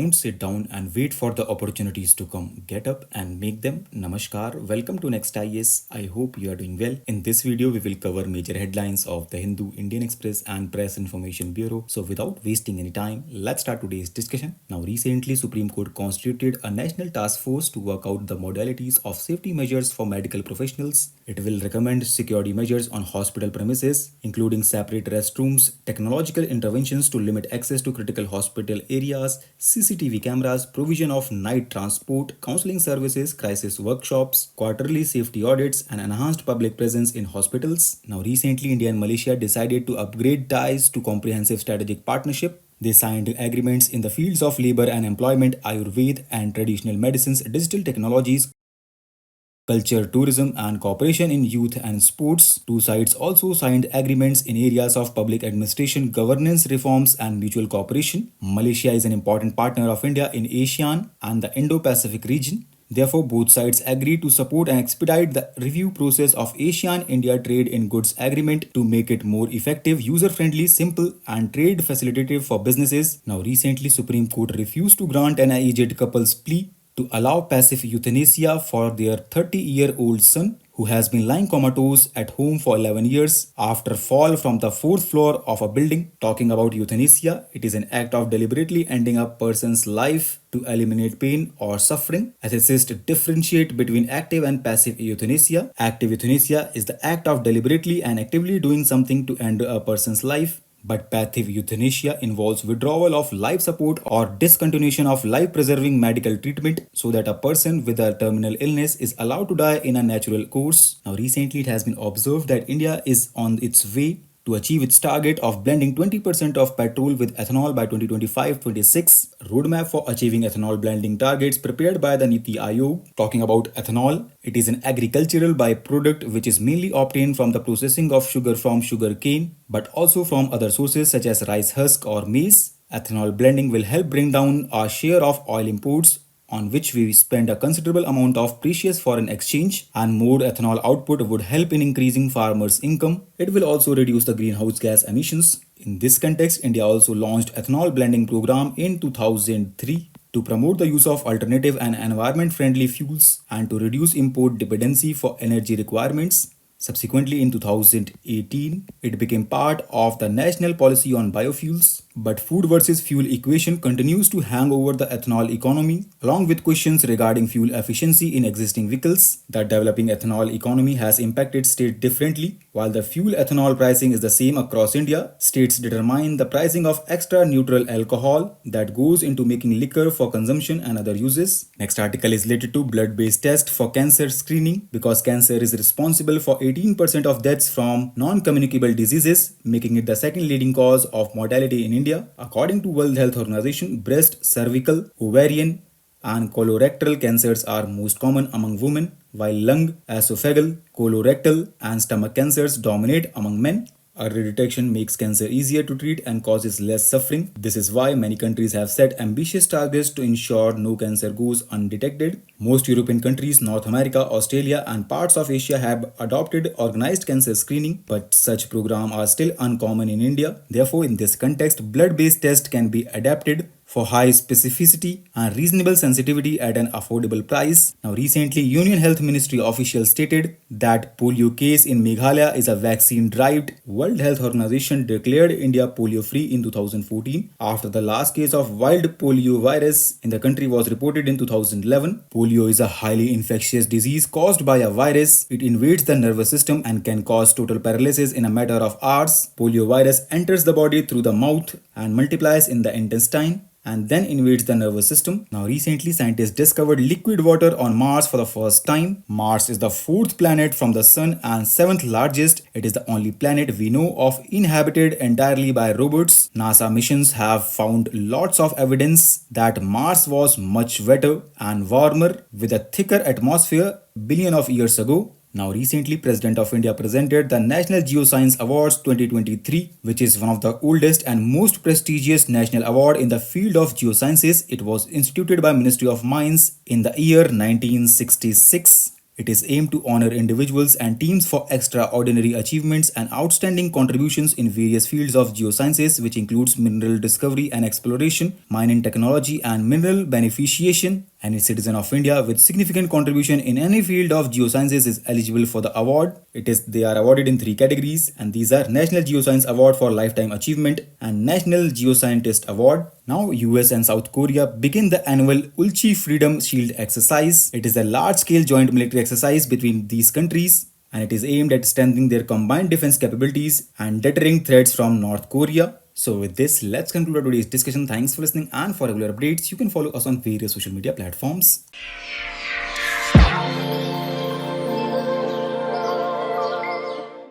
Don't sit down and wait for the opportunities to come. Get up and make them. Namaskar. Welcome to Next IS. I hope you are doing well. In this video, we will cover major headlines of the Hindu, Indian Express and Press Information Bureau. So without wasting any time, let's start today's discussion. Now recently, Supreme Court constituted a national task force to work out the modalities of safety measures for medical professionals. It will recommend security measures on hospital premises, including separate restrooms, technological interventions to limit access to critical hospital areas, CCTV cameras, provision of night transport, counseling services, crisis workshops, quarterly safety audits, and enhanced public presence in hospitals. Now, recently, India and Malaysia decided to upgrade ties to comprehensive strategic partnership. They signed agreements in the fields of labor and employment, Ayurveda and traditional medicines, digital technologies, culture, tourism, and cooperation in youth and sports. Two sides also signed agreements in areas of public administration, governance reforms, and mutual cooperation. Malaysia is an important partner of India in ASEAN and the Indo-Pacific region. Therefore, both sides agreed to support and expedite the review process of ASEAN-India Trade in Goods Agreement to make it more effective, user-friendly, simple, and trade facilitative for businesses. Now, recently, Supreme Court refused to grant an aged couple's plea to allow passive euthanasia for their 30-year-old son who has been lying comatose at home for 11 years after fall from the fourth floor of a building. Talking about euthanasia, it is an act of deliberately ending a person's life to eliminate pain or suffering. Ethicists differentiate between active and passive euthanasia. Active euthanasia is the act of deliberately and actively doing something to end a person's life. But passive euthanasia involves withdrawal of life support or discontinuation of life-preserving medical treatment so that a person with a terminal illness is allowed to die in a natural course. Now, recently it has been observed that India is on its way to achieve its target of blending 20% of petrol with ethanol by 2025-26. Roadmap for achieving ethanol blending targets prepared by the Niti Aayog. Talking about ethanol, it is an agricultural byproduct which is mainly obtained from the processing of sugar from sugar cane, but also from other sources such as rice husk or maize. Ethanol blending will help bring down our share of oil imports, on which we spend a considerable amount of precious foreign exchange, and more ethanol output would help in increasing farmers' income. It will also reduce the greenhouse gas emissions. In this context, India also launched ethanol blending program in 2003 to promote the use of alternative and environment-friendly fuels and to reduce import dependency for energy requirements. Subsequently, in 2018, it became part of the national policy on biofuels. But food versus fuel equation continues to hang over the ethanol economy, along with questions regarding fuel efficiency in existing vehicles. The developing ethanol economy has impacted states differently. While the fuel ethanol pricing is the same across India, states determine the pricing of extra neutral alcohol that goes into making liquor for consumption and other uses. Next article is related to blood-based test for cancer screening, because cancer is responsible for 18% of deaths from non-communicable diseases, making it the second leading cause of mortality in India. According to World Health Organization, breast, cervical, ovarian, and colorectal cancers are most common among women, while lung, esophageal, colorectal, and stomach cancers dominate among men. Early detection makes cancer easier to treat and causes less suffering. This is why many countries have set ambitious targets to ensure no cancer goes undetected. Most European countries, North America, Australia, and parts of Asia have adopted organized cancer screening, but such programs are still uncommon in India. Therefore, in this context, blood-based test can be adapted for high specificity and reasonable sensitivity at an affordable price. Now, recently, Union Health Ministry officials stated that polio case in Meghalaya is a vaccine-derived. World Health Organization declared India polio-free in 2014 after the last case of wild polio virus in the country was reported in 2011. Polio is a highly infectious disease caused by a virus. It invades the nervous system and can cause total paralysis in a matter of hours. Polio virus enters the body through the mouth and multiplies in the intestine and then invades the nervous system. Now, recently, scientists discovered liquid water on Mars for the first time. Mars is the fourth planet from the Sun and seventh largest. It is the only planet we know of inhabited entirely by robots. NASA missions have found lots of evidence that Mars was much wetter and warmer with a thicker atmosphere billion of years ago. Now, recently, President of India presented the Nationalgeoscience Awards 2023, which is one of the oldest and most prestigious national award in the field of geosciences. It was instituted by Ministry of Mines in the year 1966. It is aimed to honor individuals and teams for extraordinary achievements and outstanding contributions in various fields of geosciences, which includes mineral discovery and exploration, mining technology, and mineral beneficiation. Any citizen of India with significant contribution in any field of geosciences is eligible for the award. They are awarded in three categories, and these are National Geoscience Award for Lifetime Achievement and National Geoscientist Award. Now, US and South Korea begin the annual Uli Freedom Shield exercise. It is a large-scale joint military exercise between these countries, and it is aimed at strengthening their combined defense capabilities and deterring threats from North Korea. So with this, let's conclude today's discussion. Thanks for listening, and for regular updates, you can follow us on various social media platforms.